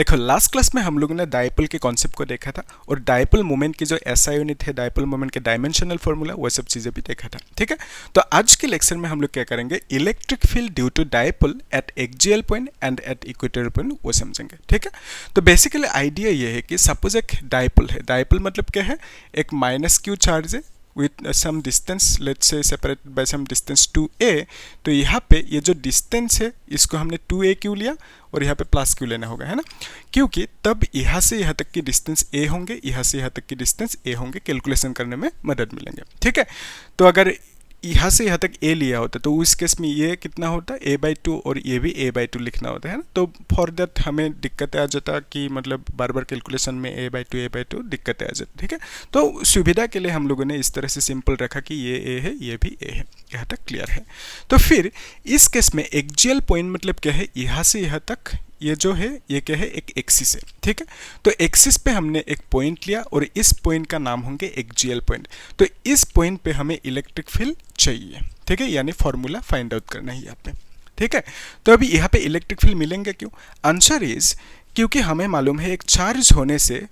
देखो last class में हम लोगों ने डायपोल के कॉन्सेप्ट को देखा था और डायपोल मोमेंट की जो एसआई यूनिट है, डायपोल मोमेंट के डायमेंशनल फार्मूला, वो सब चीज़ें भी देखा था। ठीक है, तो आज के लेक्चर में हम लोग क्या करेंगे, electric field due to dipole at axial point and at equatorial point वो समझेंगे। ठीक है, तो बेसिकली आइडिया ये है कि सपोज एक डायपोल है, डायपोल मतलब क्या है, एक माइनस क्यू चार्ज है with some distance, let's say separated by some distance 2a। तो यहाँ पे ये जो डिस्टेंस है इसको हमने 2a क्यों लिया और यहाँ पे प्लस क्यों लेना होगा, है ना, क्योंकि तब यहाँ से यहाँ तक की डिस्टेंस a होंगे, यहाँ से यहाँ तक की डिस्टेंस a होंगे, कैलकुलेशन करने में मदद मिलेंगे। ठीक है, तो अगर यहाँ से यहाँ तक a लिया होता तो उस केस में ये कितना होता है a/2 और ये भी a/2 लिखना होता है ना, तो फॉर दैट हमें दिक्कतें आ जाता कि मतलब बार बार कैलकुलेशन में a/2 दिक्कतें आ जाती। ठीक है, तो सुविधा के लिए हम लोगों ने इस तरह से सिंपल रखा कि ये a है, ये भी a है, यहाँ तक क्लियर है। तो फिर इस केस में एक्सियल पॉइंट मतलब क्या है, यहाँ से यहाँ तक ये जो है ये क्या है, एक एक्सिस है। ठीक है, तो एक्सिस पे हमने एक पॉइंट लिया और इस पॉइंट का नाम होंगे एक्सियल पॉइंट। तो इस पॉइंट पे हमें इलेक्ट्रिक फील्ड चाहिए। ठीक है, यानी फॉर्मूला फाइंड आउट करना है यहाँ पे। ठीक है, तो अभी यहाँ पे इलेक्ट्रिक फील्ड मिलेंगे क्यों, आंसर इज क्योंकि हमें मालूम है एक चार्ज होने से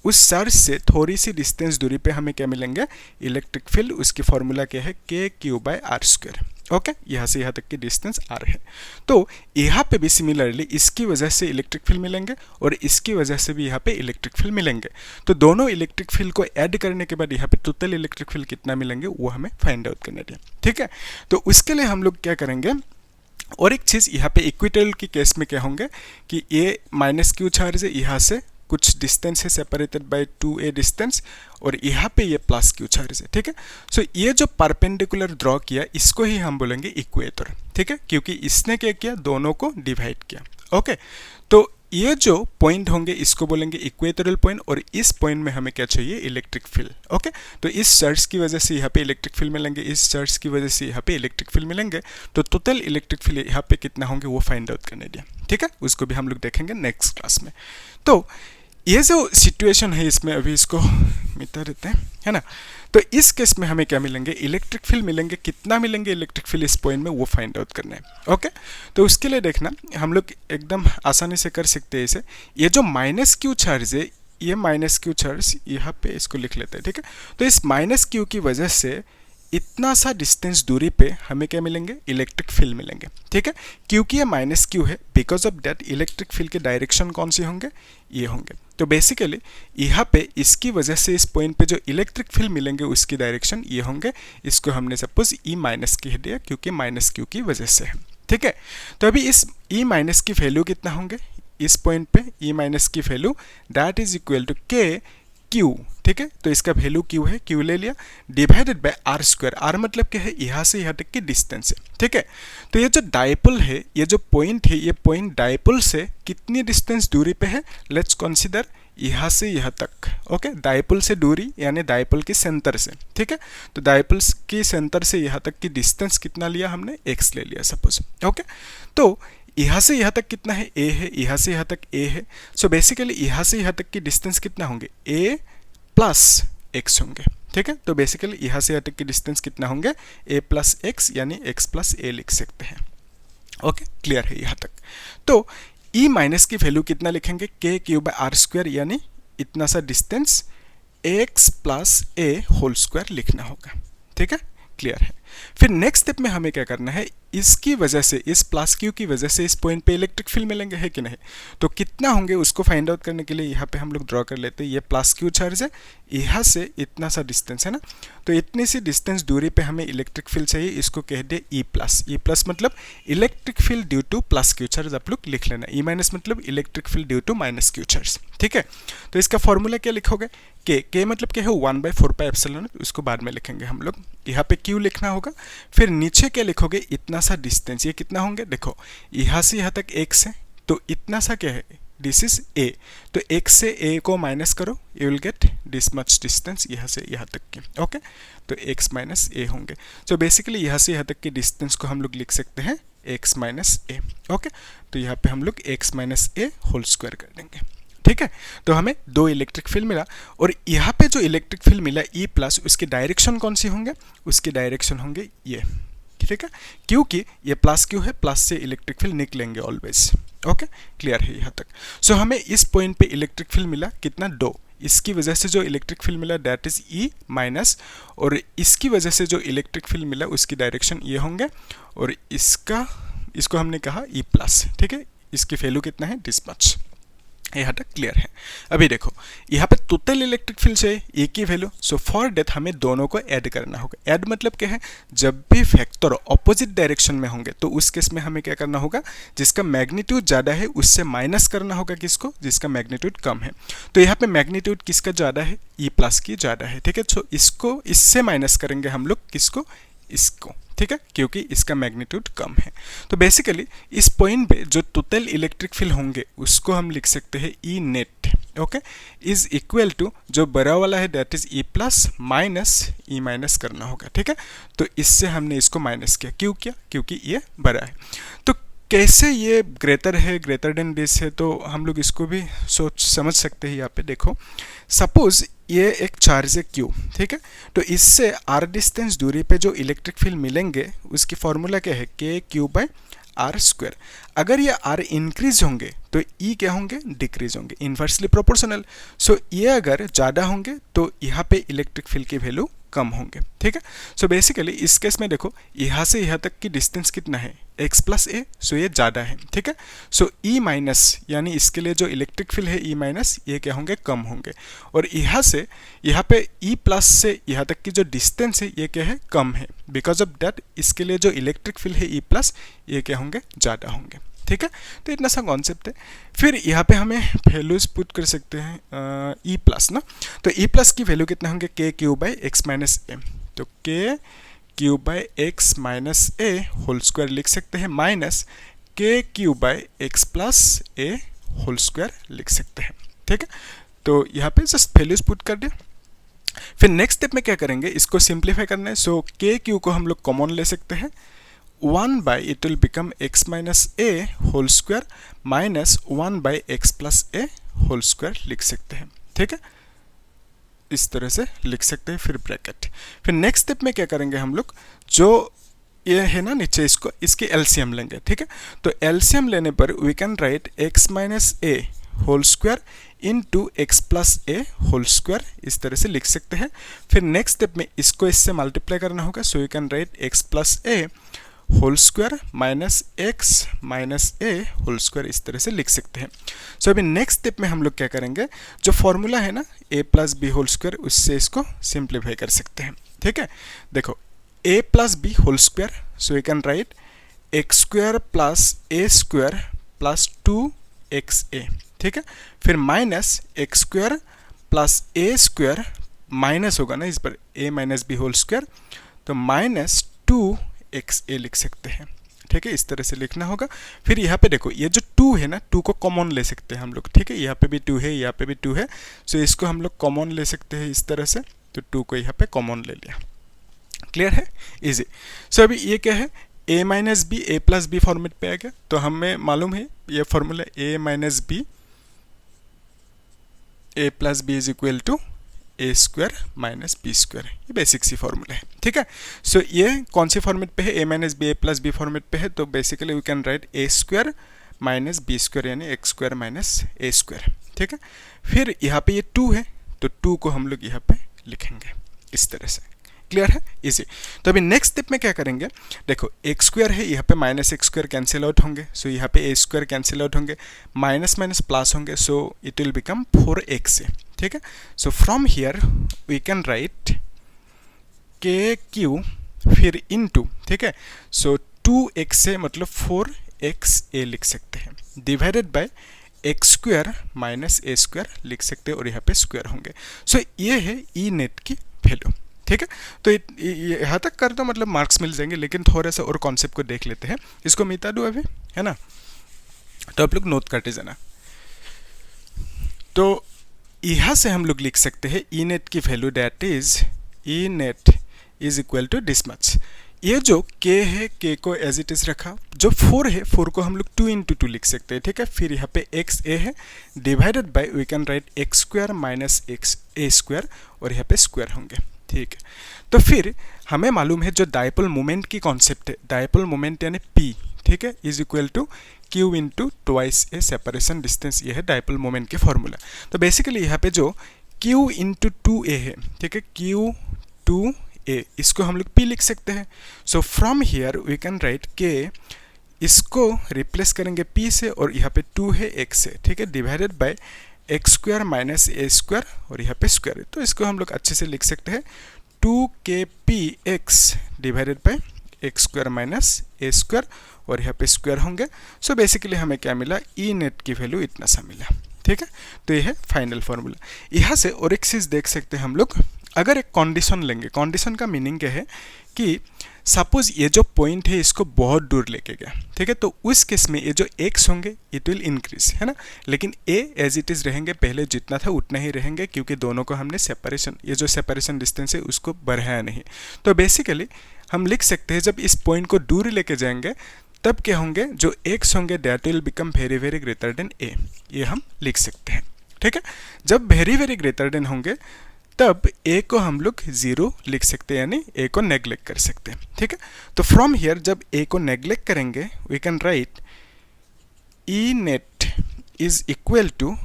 उस चार्ज से थोड़ी सी डिस्टेंस दूरी पे हमें क्या मिलेंगे, इलेक्ट्रिक फील्ड। उसकी फॉर्मूला क्या है, k/r²। ओके, यहाँ से यहाँ तक की डिस्टेंस r है। तो यहाँ पे भी सिमिलरली इसकी वजह से इलेक्ट्रिक फील्ड मिलेंगे और इसकी वजह से भी यहाँ पे इलेक्ट्रिक फील्ड मिलेंगे। तो दोनों इलेक्ट्रिक फील्ड को ऐड करने के बाद यहाँ पे टोटल इलेक्ट्रिक फील्ड कितना मिलेंगे वो हमें फाइंड आउट करना है। ठीक है, तो उसके लिए हम लोग क्या करेंगे, और एक चीज़ यहाँ पे इक्वेटोरियल के केस में क्या होंगे कि ये माइनस क्यू चार्ज है, यहाँ से कुछ डिस्टेंस है सेपरेटेड बाय 2a डिस्टेंस और यहाँ पे ये प्लस क्यू चार्ज है। ठीक है, सो ये जो परपेंडिकुलर ड्रॉ किया इसको ही हम बोलेंगे इक्वेटर। ठीक है, क्योंकि इसने क्या किया, दोनों को डिवाइड किया। ओके, तो ये जो पॉइंट होंगे इसको बोलेंगे इक्वेटोरियल पॉइंट और इस पॉइंट में हमें क्या चाहिए, इलेक्ट्रिक फील्ड। ओके, तो इस चार्ज की वजह से यहाँ पे इलेक्ट्रिक फील्ड मिलेंगे, इस चार्ज की वजह से यहाँ पे इलेक्ट्रिक फील्ड मिलेंगे। तो टोटल इलेक्ट्रिक फील्ड यहाँ पे कितना होंगे वो फाइंड आउट करने दिया। ठीक है, उसको भी हम लोग देखेंगे नेक्स्ट क्लास में। तो ये जो सिचुएशन है इसमें अभी इसको मिटा देते हैं, है ना। तो इस केस में हमें क्या मिलेंगे, इलेक्ट्रिक फील्ड मिलेंगे, कितना मिलेंगे इलेक्ट्रिक फील्ड इस पॉइंट में वो फाइंड आउट करना है। ओके, तो उसके लिए देखना हम लोग एकदम आसानी से कर सकते हैं इसे। ये जो माइनस क्यू चार्ज है, ये माइनस क्यू चार्ज यहाँ पे इसको लिख लेते हैं। ठीक है, तो इस माइनस क्यू की वजह से इतना सा डिस्टेंस दूरी पे हमें क्या मिलेंगे, इलेक्ट्रिक फील्ड मिलेंगे। ठीक है, क्योंकि ये माइनस क्यू है, because of that electric field के डायरेक्शन कौन से होंगे, ये होंगे। तो बेसिकली यहाँ पे इसकी वजह से इस पॉइंट पे जो इलेक्ट्रिक फील्ड मिलेंगे उसकी डायरेक्शन ये होंगे। इसको हमने सपोज ई माइनस कह दिया क्योंकि माइनस क्यू की वजह से है। ठीक है, तो अभी इस ई माइनस की वैल्यू कितना होंगे, इस पॉइंट पे ई माइनस की value that is equal to k q. ठीक है, तो इसका वैल्यू क्यू है, क्यू ले लिया, डिवाइडेड बाय r²। r मतलब क्या है, यहाँ से यहाँ तक की डिस्टेंस है। ठीक है, तो ये जो डायपोल है, ये जो पॉइंट है, ये पॉइंट डायपोल से कितनी डिस्टेंस दूरी पे है, लेट्स कंसीडर यहाँ से यहाँ तक। ओके, डायपोल से दूरी यानी डायपोल के सेंटर से। ठीक है, तो डायपोल के सेंटर से यहाँ तक की डिस्टेंस कितना लिया हमने, x ले लिया सपोज। ओके, तो यहाँ से यहाँ तक कितना है, a है, यहाँ से यहाँ तक a है। सो बेसिकली यहाँ से यहाँ तक की डिस्टेंस कितना होंगे, a प्लस x होंगे। ठीक है, तो बेसिकली यहाँ से यहाँ तक की डिस्टेंस कितना होंगे, a प्लस x यानी x प्लस a लिख सकते हैं। ओके, क्लियर है यहाँ तक। तो e माइनस की वैल्यू कितना लिखेंगे, k/r² यानी इतना सा distance x plus a whole square लिखना होगा। ठीक है, क्लियर है। फिर नेक्स्ट स्टेप में हमें क्या करना है, इसकी वजह से, इस प्लस क्यू की वजह से इस पॉइंट पे इलेक्ट्रिक फील्ड मिलेंगे, है कि नहीं, तो कितना होंगे उसको फाइंड आउट करने के लिए यहाँ पे हम लोग ड्रॉ कर लेते हैं। ये प्लस क्यू चार्ज है, यहाँ से इतना सा डिस्टेंस है ना, तो इतनी सी डिस्टेंस दूरी पे हमें इलेक्ट्रिक फील्ड चाहिए। इसको कह दे ई प्लस। ई प्लस मतलब electric field due to plus q charge, आप लोग लिख लेना। ई माइनस मतलब electric field due to minus q charge. ठीक है, तो इसका फॉर्मूला क्या लिखोगे, के मतलब क्या है, 1/4πε, उसको बाद में लिखेंगे हम लोग। यहाँ पे क्यू लिखना होगा, फिर नीचे क्या लिखोगे, इतना सा डिस्टेंस, ये कितना होंगे, देखो यहाँ से यहाँ तक x है, तो इतना सा क्या है, दिस इज a। तो x से a को माइनस करो, you will get this much distance यहाँ से यहाँ तक की। ओके, तो x माइनस a होंगे। तो बेसिकली यहाँ से यहाँ तक की डिस्टेंस को हम लोग लिख सकते हैं x माइनस a। ओके, तो यहाँ पे हम लोग x minus a whole square कर देंगे। ठीक है, तो हमें दो इलेक्ट्रिक फील्ड मिला और यहाँ पे जो इलेक्ट्रिक फील्ड मिला E प्लस, उसकी डायरेक्शन कौन सी होंगे, उसकी डायरेक्शन होंगे ये। ठीक है, क्योंकि ये प्लस क्यू है, प्लस से इलेक्ट्रिक फील्ड निकलेंगे ऑलवेज। ओके, क्लियर है यहाँ तक। सो हमें इस पॉइंट पे इलेक्ट्रिक फील्ड मिला कितना, डो, इसकी वजह से जो इलेक्ट्रिक फील्ड मिला दैट इज ई माइनस, और इसकी वजह से जो इलेक्ट्रिक फील्ड मिला उसकी डायरेक्शन ये होंगे, और इसको हमने कहा ई प्लस, ठीक है, इसकी वैल्यू कितना है, दिस मच। यहाँ तक क्लियर है। अभी देखो यहाँ पे टोटल इलेक्ट्रिक फील्ड है एक ही वैल्यू, सो फॉर डेट हमें दोनों को ऐड करना होगा। ऐड मतलब क्या है, जब भी फैक्टर ऑपोजिट डायरेक्शन में होंगे तो उस केस में हमें क्या करना होगा, जिसका मैग्नीट्यूड ज़्यादा है उससे माइनस करना होगा किसको, जिसका मैग्नीट्यूड कम है। तो यहाँ पे मैग्नीट्यूड किसका ज़्यादा है, ई प्लस की ज़्यादा है, ठीक है। सो इसको इससे माइनस करेंगे हम लोग, किसको, इसको, ठीक है, क्योंकि इसका मैग्नीट्यूड कम है। तो बेसिकली इस पॉइंट पे जो टोटल इलेक्ट्रिक फील्ड होंगे उसको हम लिख सकते हैं E net, okay, is equal to जो बड़ा वाला है that is E plus minus E minus करना होगा, ठीक है। तो इससे हमने इसको माइनस किया, क्यों किया, क्योंकि ये बड़ा है। तो कैसे ये ग्रेटर है, ग्रेटर देन दिस है, तो हम लोग इसको भी सोच समझ सकते हैं। यहाँ पे देखो, सपोज ये एक चार्ज है क्यू, ठीक है, तो इससे आर डिस्टेंस दूरी पे जो इलेक्ट्रिक फील्ड मिलेंगे उसकी फॉर्मूला क्या है, के क्यू बाय आर स्क्वायर। अगर ये आर इंक्रीज होंगे तो ई क्या होंगे, डिक्रीज होंगे, इन्वर्सली प्रोपोर्शनल। सो ये अगर ज़्यादा होंगे तो यहाँ पे इलेक्ट्रिक फील्ड की वैल्यू कम होंगे, ठीक है। सो बेसिकली इस केस में देखो यहाँ से यहाँ तक की डिस्टेंस कितना है, x प्लस ए, सो ये ज़्यादा है, ठीक है। सो ई माइनस यानी इसके लिए जो इलेक्ट्रिक फील्ड है ई माइनस, ये क्या होंगे, कम होंगे। और यहाँ से यहाँ पे ई प्लस से यहाँ तक की जो डिस्टेंस है ये क्या है, कम है। बिकॉज ऑफ दैट इसके लिए जो इलेक्ट्रिक फील्ड है ई प्लस, ये क्या होंगे, ज़्यादा होंगे, ठीक है। तो इतना सा कॉन्सेप्ट है। फिर यहाँ पे हमें वैल्यूज पुट कर सकते हैं ई प्लस ना, तो ई प्लस की वैल्यू कितना होंगे, k q by x minus a, तो k q by x minus a whole square लिख सकते हैं, minus k q by x plus a whole square लिख सकते हैं, ठीक है। तो यहाँ पे जस्ट वैल्यूज पुट कर दिया। फिर नेक्स्ट स्टेप में क्या करेंगे, इसको सिंप्लीफाई करना है। सो के क्यू को हम लोग कॉमन ले सकते हैं, 1 by it will become x minus a whole square minus 1 by x plus a whole square लिख सकते हैं, ठीक है, इस तरह से लिख सकते हैं। फिर ब्रैकेट, फिर नेक्स्ट स्टेप में क्या करेंगे हम लोग, जो ये है ना नीचे, इसको इसकी एलसीएम लेंगे, ठीक है। तो एलसीएम लेने पर we can write x minus a whole square into x plus a whole square, इस तरह से लिख सकते हैं। फिर नेक्स्ट स्टेप में इसको इससे मल्टीप्लाई करना होगा, so you can write x plus a whole square minus x minus a whole square, इस तरह से लिख सकते हैं। सो अभी नेक्स्ट स्टेप में हम लोग क्या करेंगे, जो फॉर्मूला है ना A plus B whole square, उससे इसको सिंप्लीफाई कर सकते हैं, ठीक है। देखो A plus B whole square, so you can write x square plus A square plus 2xa, ठीक है। फिर minus x square plus A square, minus होगा ना इस पर, A minus B whole square, तो माइनस 2xa लिख सकते हैं, ठीक है, इस तरह से लिखना होगा। फिर यहाँ पे देखो ये जो 2 है ना, 2 को कॉमन ले सकते हैं हम लोग, ठीक है, यहाँ पे भी 2 है, यहाँ पे भी 2 है, सो इसको हम लोग कॉमन ले सकते हैं इस तरह से, तो 2 को यहाँ पे कॉमन ले लिया, क्लियर है, इजी। सो अभी ये क्या है, a minus b a plus b format पे आ गया। तो हमें मालूम है ये formula a minus b a plus b is equal to a square minus b square, ये बेसिक सी फॉर्मूला है, ठीक है। सो ये कौन सी फॉर्मेट पे है, a minus b a plus b format पे है, तो basically we can write a square minus b square यानी x square minus a square, ठीक है। फिर यहाँ पे ये 2 है, तो 2 को हम लोग यहाँ पे लिखेंगे इस तरह से, क्लियर है, इजी। तो अभी नेक्स्ट स्टेप में क्या करेंगे, देखो एक्स स्क्वायर है, यहाँ पे minus x square cancel out होंगे, सो यहाँ पे ए स्क्वायर कैंसिल आउट होंगे, माइनस माइनस प्लस होंगे, so it will become 4x, ठीक है। So from here we can write k q फिर इनटू, ठीक है, सो 2x मतलब 4xa लिख सकते हैं, divided by x square minus a square लिख सकते हैं, और यहाँ पे स्क्वायर होंगे। सो ये है ई नेट की वैल्यू, ठीक है। तो यहाँ तक कर दो मतलब मार्क्स मिल जाएंगे, लेकिन थोड़ा सा और कॉन्सेप्ट को देख लेते हैं। इसको मिटा दो अभी, है ना, तो आप लोग नोट करते जाना। तो यहाँ से हम लोग लिख सकते हैं ई नेट की value that is E net is equal to this much. ये जो k है, k को एज इट इज रखा, जो 4 है 4 को हम लोग 2 इंटू 2 लिख सकते हैं, ठीक है। फिर यहाँ पे x a है, divided by we can write x square minus x a square, और यहाँ पे स्क्वायर होंगे, ठीक है, तो फिर हमें मालूम है जो डायपोल मोमेंट की कॉन्सेप्ट है, डायपोल मोमेंट यानी P, ठीक है, is equal to Q into twice a separation distance, ये है डायपोल मोमेंट के फॉर्मूला। तो बेसिकली यहाँ पे जो Q इंटू 2a है, ठीक है, Q 2a, इसको हम लोग P लिख सकते हैं। So from here we can write k इसको रिप्लेस करेंगे P से, और यहाँ पे 2 है x से, ठीक है, divided by x square minus a square, और यहाँ पे स्क्वायर है, तो इसको हम लोग अच्छे से लिख सकते हैं 2kpx divided by x square minus a square, और यहाँ पे स्क्वायर होंगे। सो बेसिकली हमें क्या मिला, ई नेट की वैल्यू इतना सा मिला, ठीक है। तो ये है फाइनल फॉर्मूला। यहाँ से और एक चीज़ देख सकते हैं हम लोग, अगर एक कंडीशन लेंगे, कंडीशन का मीनिंग क्या है कि सपोज ये जो पॉइंट है इसको बहुत दूर लेके गया, ठीक है, तो उस केस में ये जो x होंगे इट विल इंक्रीज, है ना, लेकिन a एज इट इज रहेंगे, पहले जितना था उतना ही रहेंगे, क्योंकि दोनों को हमने सेपरेशन, ये जो सेपरेशन डिस्टेंस है उसको बढ़ाया नहीं। तो बेसिकली हम लिख सकते हैं जब इस पॉइंट को दूर लेके जाएंगे तब क्या होंगे, जो x होंगे that will become very very greater than a, ये हम लिख सकते हैं, ठीक है। जब वेरी वेरी ग्रेटर देन होंगे तब a को हम लोग 0 लिख सकते हैं, यानी a को नेग्लेक्ट कर सकते हैं, ठीक है। तो फ्रॉम हियर जब a को नेग्लेक्ट करेंगे we can write E net is equal to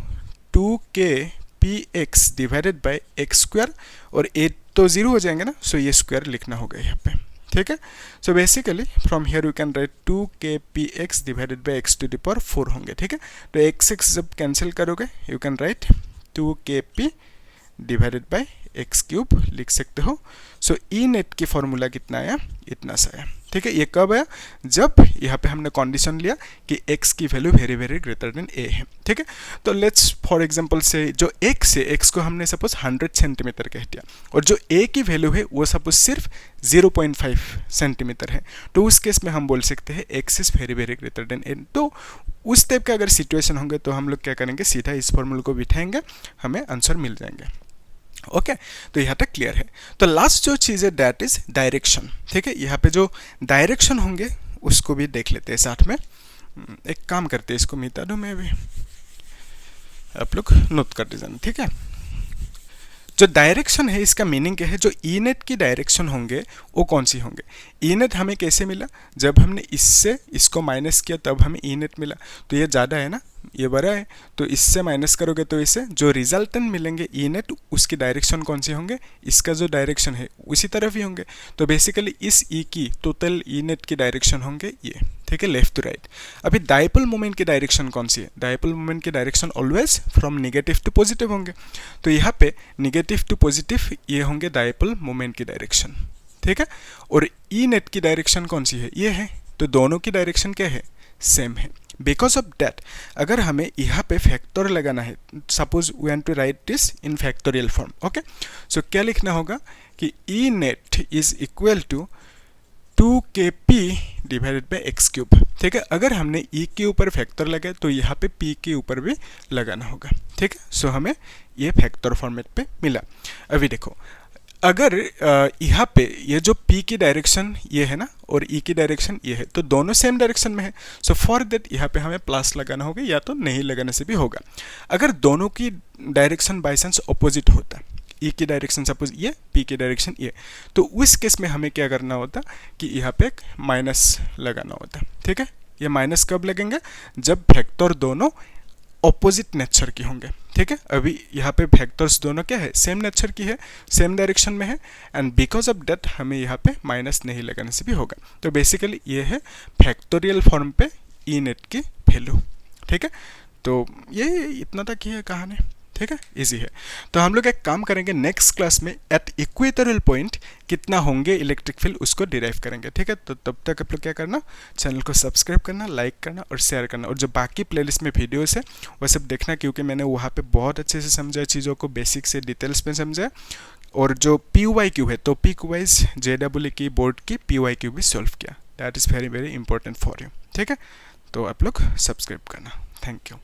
2kpx divided by x square, और a तो 0 हो जाएंगे ना, सो ये स्क्वायर लिखना होगा यहाँ पे, ठीक है। So basically from here we can write 2kpx divided by x to the power 4 होंगे, ठीक है। तो x जब कैंसिल करोगे you can write 2kp divided by x cube लिख सकते हो। सो ई नेट की फॉर्मूला कितना आया, इतना सा आया, ठीक है। ये कब आया, जब यहाँ पे हमने कंडीशन लिया कि x की value very very greater than a है, ठीक है। तो लेट्स फॉर एग्जांपल से जो x है, x को हमने सपोज 100 सेंटीमीटर कह दिया, और जो a की वैल्यू है वो सपोज सिर्फ 0.5 सेंटीमीटर है, तो उस केस में हम बोल सकते हैं x is very very greater than a। तो उस टाइप का अगर सिचुएशन होंगे तो हम लोग क्या करेंगे, सीधा इस फॉर्मूला को बिठाएंगे, हमें आंसर मिल जाएंगे। ओके तो यहाँ तक क्लियर है। तो लास्ट जो चीज़ है दैट इज डायरेक्शन, ठीक है। यहाँ पे जो डायरेक्शन होंगे उसको भी देख लेते हैं साथ में। एक काम करते हैं, इसको मिटा दूँ मैं भी, आप लोग नोट कर दीजिए, ठीक है। जो डायरेक्शन है इसका मीनिंग क्या है, जो ई नेट की डायरेक्शन होंगे वो कौन सी होंगे। ई नेट हमें कैसे मिला, जब हमने इससे इसको माइनस किया तब हमें ई नेट मिला, तो ये ज़्यादा है ना, ये बड़ा है, तो इससे माइनस करोगे तो इसे जो रिजल्टेंट मिलेंगे ई नेट, उसकी डायरेक्शन कौन से होंगे, इसका जो डायरेक्शन है उसी तरफ ही होंगे। तो बेसिकली इस ई की टोटल ई नेट की डायरेक्शन होंगे ये, ठीक है, लेफ्ट टू राइट। अभी डायपोल मोमेंट की डायरेक्शन कौन सी है, डायपोल मोमेंट की direction always from negative to positive होंगे, तो यहाँ पे निगेटिव टू पॉजिटिव ये होंगे डायपोल मोमेंट की डायरेक्शन, ठीक है। और ई नेट की डायरेक्शन कौन सी है, ये है, तो दोनों की डायरेक्शन क्या है, सेम है। बिकॉज ऑफ दैट अगर हमें यहाँ पे फैक्टर लगाना है, suppose we want to write this in factorial form, okay, so क्या लिखना होगा कि E net is equal to 2kp divided by X cube, ठीक है। अगर हमने ई के ऊपर फैक्टर लगाए तो यहाँ पे p के ऊपर भी लगाना होगा, ठीक है। सो हमें ये फैक्टर फॉर्मेट पे मिला। अभी देखो, अगर यहाँ पे ये जो p की डायरेक्शन ये है ना, और e की डायरेक्शन ये है, तो दोनों सेम डायरेक्शन में है। सो फॉर दैट यहाँ पे हमें प्लस लगाना होगा, या तो नहीं लगाने से भी होगा। अगर दोनों की डायरेक्शन बाई चांस अपोजिट होता, e की डायरेक्शन सपोज ये, p की डायरेक्शन ये, तो उस केस में हमें क्या करना होता कि यहाँ पे एक माइनस लगाना होता, ठीक है। ये माइनस कब लगेंगे, जब फैक्टर दोनों ऑपोजिट नेचर की होंगे, ठीक है। अभी यहाँ पे फैक्टर्स दोनों क्या है, सेम नेचर की है, सेम डायरेक्शन में है, एंड बिकॉज ऑफ दैट हमें यहाँ पे माइनस नहीं लगाने से भी होगा। तो बेसिकली ये है फैक्टोरियल फॉर्म पे ई नेट की वैल्यू, ठीक है। तो ये इतना तक ही है कहानी, ठीक है, इजी है। तो हम लोग एक काम करेंगे, नेक्स्ट क्लास में एट इक्वेटोरियल पॉइंट कितना होंगे इलेक्ट्रिक फील्ड उसको डिराइव करेंगे, ठीक है। तो तब तक आप लोग क्या करना, चैनल को सब्सक्राइब करना, लाइक करना और शेयर करना, और जो बाकी प्लेलिस्ट में वीडियोस है वो सब देखना, क्योंकि मैंने वहाँ पे बहुत अच्छे से समझा चीज़ों को, बेसिक से डिटेल्स में समझा। और जो PYQ है तो पिक वाइज JEE की बोर्ड की PYQ भी सॉल्व किया, that is very very important for you, ठीक है। तो आप लोग सब्सक्राइब करना, थैंक यू।